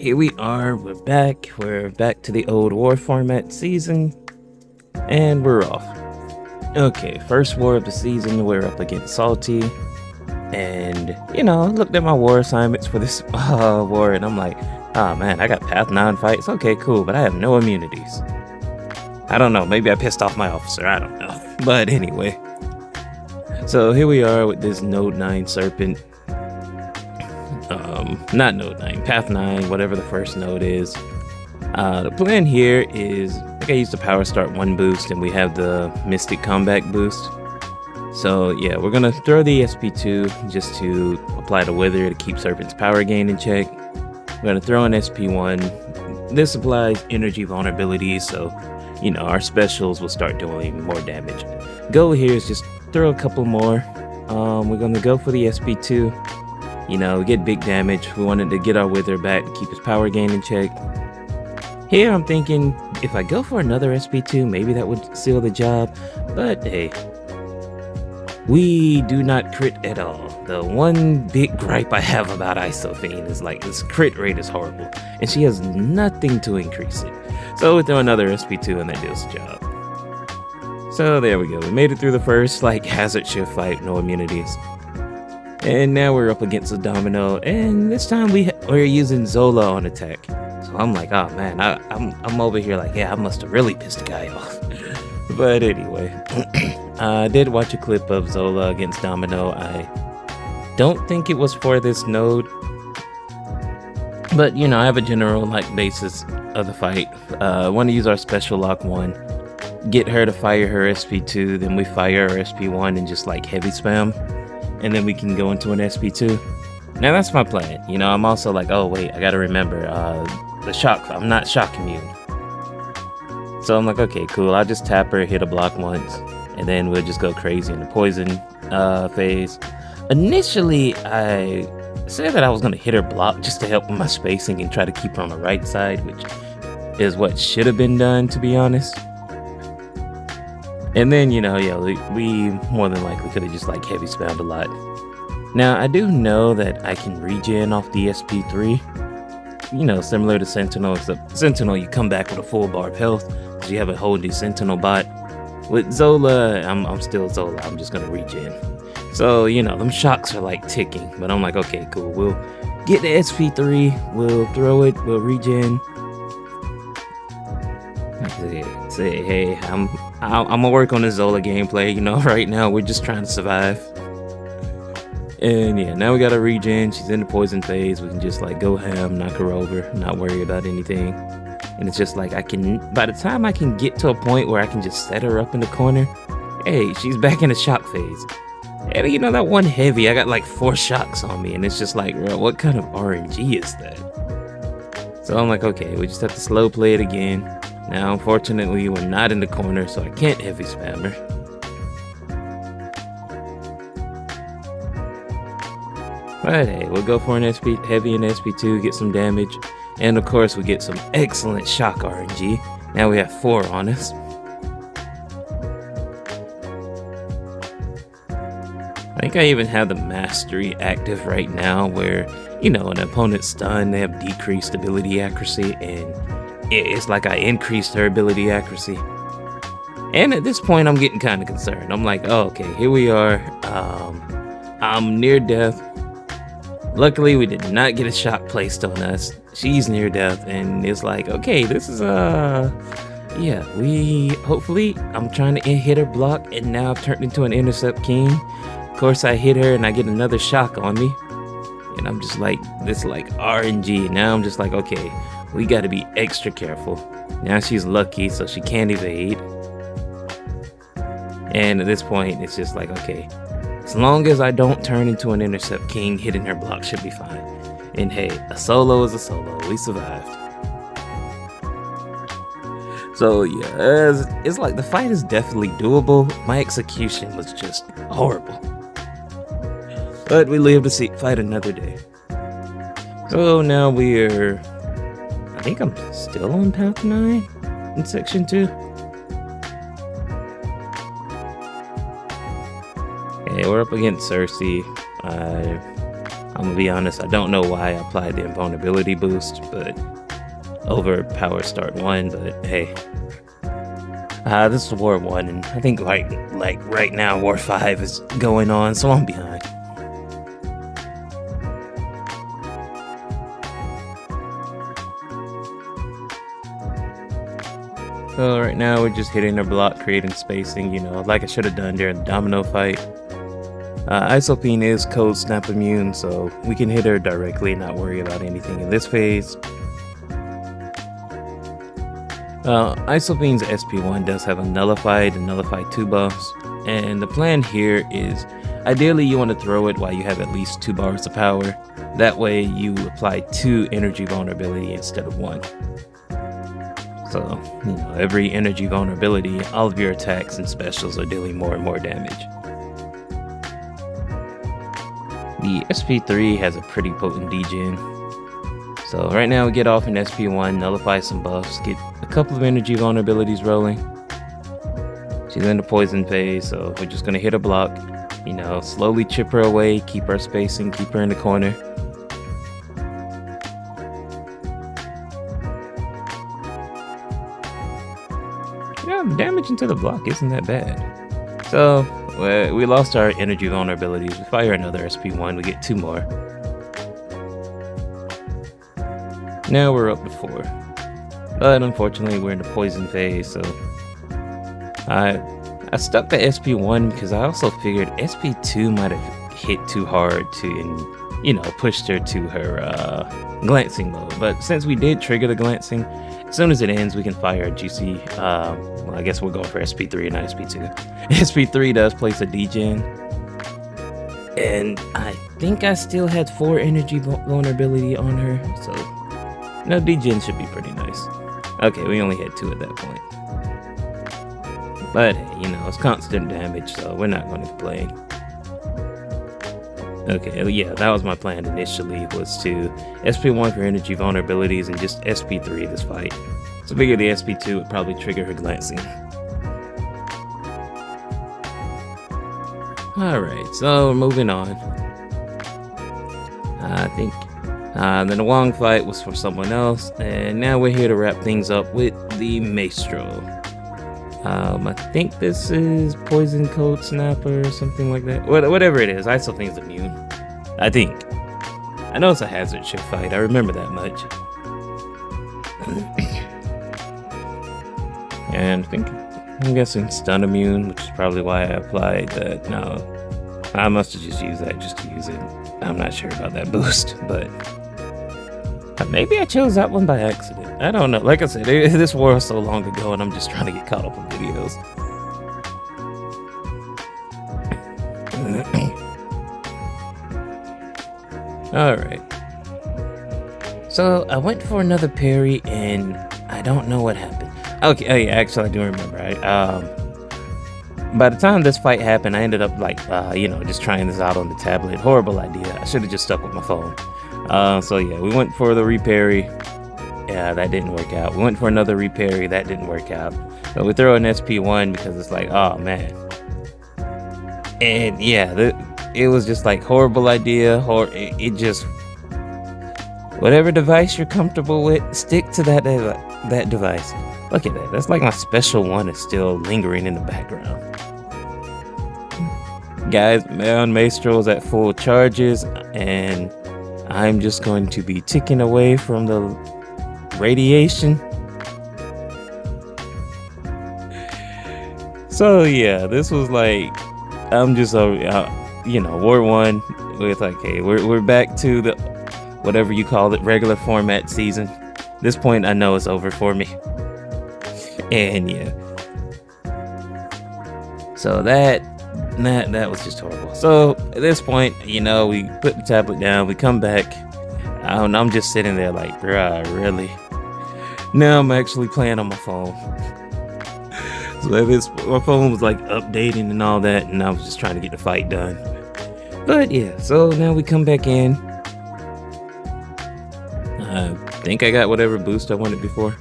here we are. We're back. We're back to the old war format season, and we're off. Okay, first war of the season. We're up against Salty, and I looked at my war assignments for this war, and I'm like, oh man, I got Path 9 fights. Okay, cool, but I have no immunities. I don't know. Maybe I pissed off my officer. I don't know. But anyway, so here we are with this Node 9 serpent. Not Node 9, Path 9, whatever the first node is. The plan here is, I use the Power Start 1 boost, and we have the Mystic Comeback boost. So yeah, we're gonna throw the SP2 just to apply the Wither to keep Serpent's power gain in check. We're gonna throw an SP1. This applies energy vulnerability, so our specials will start doing more damage. Goal here is just throw a couple more. We're gonna go for the SP2. Get big damage. We wanted to get our Wither back to keep his power gain in check. Here I'm thinking, if I go for another SP2, maybe that would seal the job. But hey, we do not crit at all. The one big gripe I have about Isophyne is like this crit rate is horrible, and she has nothing to increase it. So we throw another SP2 and that does the job. So there we go. We made it through the first hazard shift fight, no immunities. And now we're up against a Domino, and this time we're using Zola on attack. So I'm like, oh man, I'm over here like, yeah, I must have really pissed the guy off. But anyway, I did watch a clip of Zola against Domino. I don't think it was for this node, but I have a general basis of the fight. Want to use our special lock 1, get her to fire her SP2, then we fire our SP1 and just heavy spam. And then we can go into an SP2. Now that's my plan. I'm also like, oh wait, I gotta remember the shock. I'm not shock immune. So I'm like, okay, cool. I'll just tap her, hit a block once, and then we'll just go crazy in the poison phase. Initially, I said that I was gonna hit her block just to help with my spacing and try to keep her on the right side, which is what should have been done, to be honest. And then, we more than likely could have just heavy spammed a lot. Now, I do know that I can regen off the SP3. Similar to Sentinel, except Sentinel, you come back with a full bar of health, because you have a whole new Sentinel bot. With Zola, I'm still Zola, I'm just gonna regen. So, them shocks are ticking, but I'm like, okay, cool, we'll get the SP3, we'll throw it, we'll regen. Say, hey, I'm gonna work on the Zola gameplay. Right now we're just trying to survive. And yeah, now we got a regen. She's in the poison phase. We can just go ham, knock her over, not worry about anything. And it's just by the time I can get to a point where I can just set her up in the corner, hey, she's back in the shock phase. And that one heavy, I got 4 shocks on me, and it's just bro, what kind of RNG is that? So I'm like, okay, we just have to slow play it again. Now, unfortunately, we're not in the corner, so I can't heavy spam her. But hey, we'll go for an heavy and SP2, get some damage. And of course, we get some excellent shock RNG. Now we have 4 on us. I think I even have the mastery active right now where, an opponent's stunned, they have decreased ability accuracy, and it's like I increased her ability accuracy. And at this point, I'm getting kind of concerned. I'm like, oh, okay, here we are. I'm near death. Luckily, we did not get a shock placed on us. She's near death, and it's like, okay, this is, yeah, hopefully, I'm trying to hit her block, and now I've turned into an intercept king. Of course, I hit her, and I get another shock on me. And I'm just this RNG. Now I'm just okay, we got to be extra careful. Now she's lucky, so she can't evade. And at this point, it's just okay, as long as I don't turn into an intercept king, hitting her block should be fine. And hey, a solo is a solo. We survived. So yeah, it's the fight is definitely doable. My execution was just horrible. But we live to fight another day. So now I think I'm still on Path 9 in Section 2. Okay, we're up against Sersi. I'm gonna be honest, I don't know why I applied the invulnerability boost, but over power start 1, but hey. This is War 1, and I think like right now War 5 is going on, so I'm behind. So right now we're just hitting our block, creating spacing, you know, like I should have done during the Domino fight. Isophyne is Cold Snap immune, so we can hit her directly and not worry about anything in this phase. Isophyne's SP1 does have a Nullified and Nullified 2 buffs, and the plan here is ideally you want to throw it while you have at least 2 bars of power. That way you apply 2 energy vulnerability instead of 1. So, you know, every energy vulnerability, all of your attacks and specials are dealing more and more damage. The SP3 has a pretty potent degen. So right now we get off in SP1, nullify some buffs, get a couple of energy vulnerabilities rolling. She's in the poison phase, so we're just gonna hit a block, you know, slowly chip her away, keep her spacing, keep her in the corner. Yeah, damage into the block isn't that bad. So we lost our energy vulnerabilities. We fire another SP1, we get 2 more. Now we're up to 4. But unfortunately we're in the poison phase, so I stuck to SP1 because I also figured SP2 might have hit too hard to, you know, pushed her to her glancing mode. But since we did trigger the glancing, as soon as it ends we can fire a juicy, well, I guess we'll go for SP3 and not SP2. SP3 does place a degen, and I think I still had 4 energy vulnerability on her, so no, degen should be pretty nice. Okay, we only had 2 at that point. But hey, you know, it's constant damage, so we're not going to complain. Okay, yeah, that was my plan initially, was to SP1 for energy vulnerabilities and just SP3 this fight. So I figured the SP2 would probably trigger her glancing. Alright, so moving on. I think then the Wong fight was for someone else, and now we're here to wrap things up with the Maestro. I think this is Poison Cold Snapper or something like that. Whatever it is, Isophyne's immune. I think. I know it's a hazard shift fight, I remember that much. And I'm guessing stun immune, which is probably why I applied that. No, I must have just used that just to use it. I'm not sure about that boost, but maybe I chose that one by accident. I don't know. Like I said, this war was so long ago, and I'm just trying to get caught up on videos. Alright. So, I went for another parry, and I don't know what happened. Okay, oh yeah, actually I do remember. By the time this fight happened, I ended up like, you know, just trying this out on the tablet. Horrible idea. I should have just stuck with my phone. So yeah, we went for the reparry. Yeah, that didn't work out. We went for another reparry. That didn't work out. So we throw an SP1 because it's like, oh man. And yeah, it was just like horrible idea. It just, whatever device you're comfortable with, stick to that device. Look at that. That's like my special one is still lingering in the background. Guys, Maestro is at full charges, and I'm just going to be ticking away from the radiation. So yeah, this was like, I'm just you know, War 1 with like, hey, we're back to the whatever you call it, regular format season. At this point I know it's over for me. And yeah, so that was just horrible. So at this point, you know, we put the tablet down, we come back, I'm just sitting there like, bruh, really? Now I'm actually playing on my phone. So my phone was like updating and all that, and I was just trying to get the fight done. But yeah, so now we come back in. I think I got whatever boost I wanted before.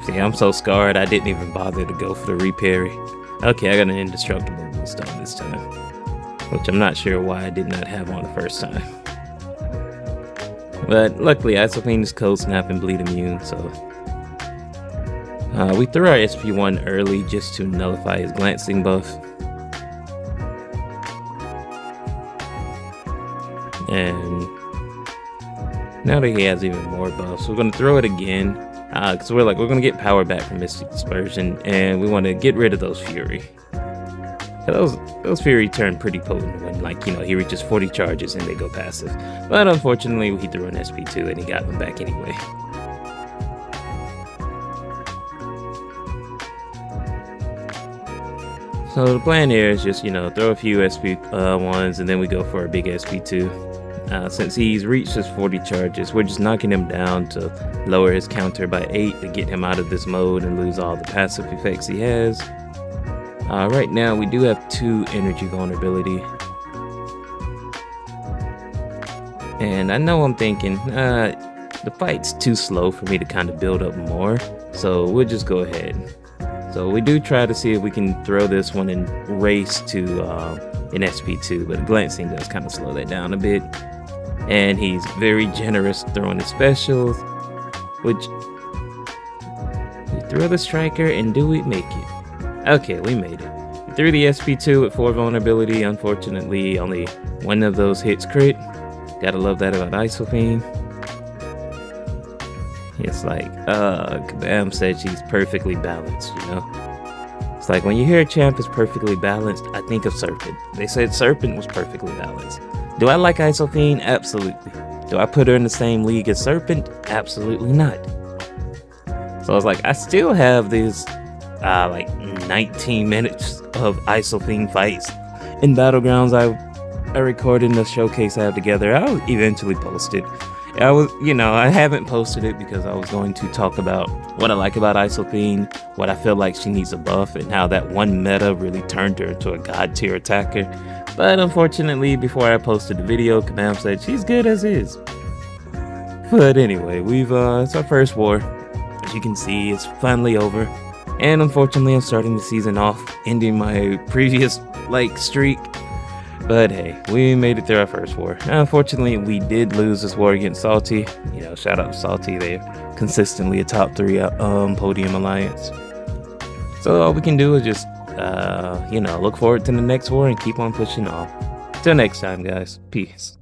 See, I'm so scarred, I didn't even bother to go for the reparry. Okay, I got an indestructible boost on this time. which I'm not sure why I did not have on the first time. But luckily, Isophyne is Cold Snap and Bleed Immune, so we threw our SP1 early just to nullify his glancing buff. And now that he has even more buffs, we're going to throw it again. Because we're going to get power back from Mystic Dispersion, and we want to get rid of those Fury. Those Fury turn pretty potent when, he reaches 40 charges and they go passive. But unfortunately, he threw an SP2 and he got them back anyway. So the plan here is just, throw a few SP1s and then we go for a big SP2. Since he's reached his 40 charges, we're just knocking him down to lower his counter by 8 to get him out of this mode and lose all the passive effects he has. Right now, we do have 2 energy vulnerability. And I know I'm thinking, the fight's too slow for me to kind of build up more, so we'll just go ahead. So we do try to see if we can throw this one and race to an SP2, but glancing does kind of slow that down a bit. And he's very generous throwing his specials, which we throw the striker, and do we make it? Okay, we made it. We threw the SP2 with 4 vulnerability. Unfortunately, only one of those hits crit. Gotta love that about Isophyne. It's like, Kabam said she's perfectly balanced, It's like when you hear a champ is perfectly balanced, I think of Serpent. They said Serpent was perfectly balanced. Do I like Isophyne? Absolutely. Do I put her in the same league as Serpent? Absolutely not. So I was like, I still have these 19 minutes of Isophyne fights in Battlegrounds I recorded in the showcase I have together. I'll eventually post it. I haven't posted it because I was going to talk about what I like about Isophyne, what I feel like she needs a buff, and how that one meta really turned her into a god tier attacker. But unfortunately, before I posted the video, Kabam said she's good as is. But anyway, it's our first war. As you can see, it's finally over. And unfortunately, I'm starting the season off, ending my previous streak. But hey, we made it through our first war. Unfortunately, we did lose this war against Salty. Shout out to Salty. They're consistently a top 3 podium alliance. So all we can do is just, look forward to the next war and keep on pushing on. Till next time, guys. Peace.